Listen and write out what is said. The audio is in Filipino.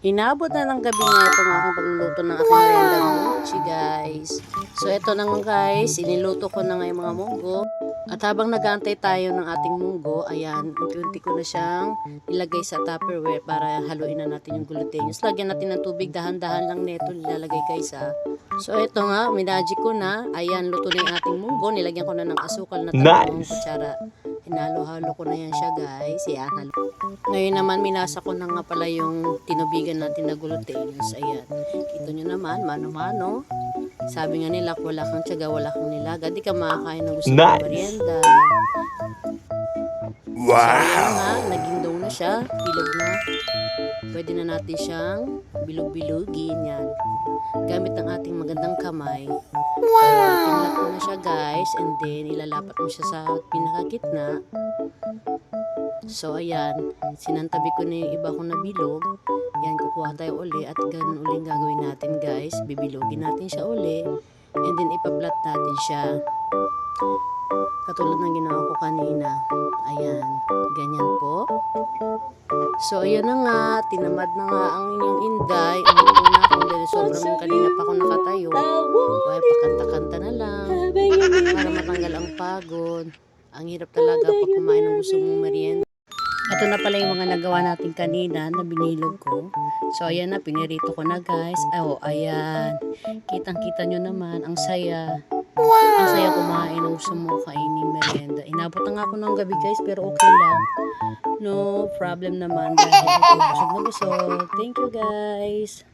Inabot na ng gabi na itong aking pagluluto ng aking merendang mochi, guys. So, ito na nga, guys. Iniluto ko na nga yung mga munggo. At habang nag-aantay tayo ng ating munggo, ayan, unti-unti ko na siyang ilagay sa Tupperware para haluin na natin yung glutinous. Lagyan natin ng tubig, dahan-dahan lang neto nilalagay, guys, ha. So, ito nga, minagic ko na. Ayan, luto na yung ating munggo. Nilagyan ko na ng asukal na 3 kutsara. Hinalo-halo ko na yan siya, guys. Yan, halo. Ngayon naman, minasa ko na nga pala yung tinubigan natin na glutinous. Ayan. Ito nyo naman, mano-mano. Sabi nga nila, wala kang tiyaga, wala kang nilaga. Di ka makakain ng gusto ng merienda. Wow! So, ayan nga, naging dough na siya. Bilog na. Pwede na natin siyang bilog-bilogin. Yan. Gamit ang ating magandang kamay. Wow! Pinlat mo na siya, guys. And then, ilalapat mo siya sa pinakagitna. So, ayan. Sinantabi ko na yung iba kong nabilog. Yan, kukuha tayo uli. At ganun uli gagawin natin, guys. Bibilogin natin siya uli. And then, ipaplat natin siya. Katulad ng ginawa ko kanina. Ayan. Ganyan po. So, ayan na nga. Tinamad na nga ang inyong inday. Umupo na ako dahil sobrang kanina pa ako nakatayo. Kaya pakanta-kanta na lang. Para matanggal ang pagod. Ang hirap talaga pag kumain ng gusto mong merienda. Ito na pala yung mga nagawa natin kanina na binilog ko. So, ayan na. Pinirito ko na, guys. Oh, ayan. Kitang-kita nyo naman. Ang saya. Ang saya kumain ng gusto mo kainin merienda. Inabot na nga ako ng gabi, guys. Pero okay lang. No problem naman. Dahil ito busog na busog. Thank you, guys.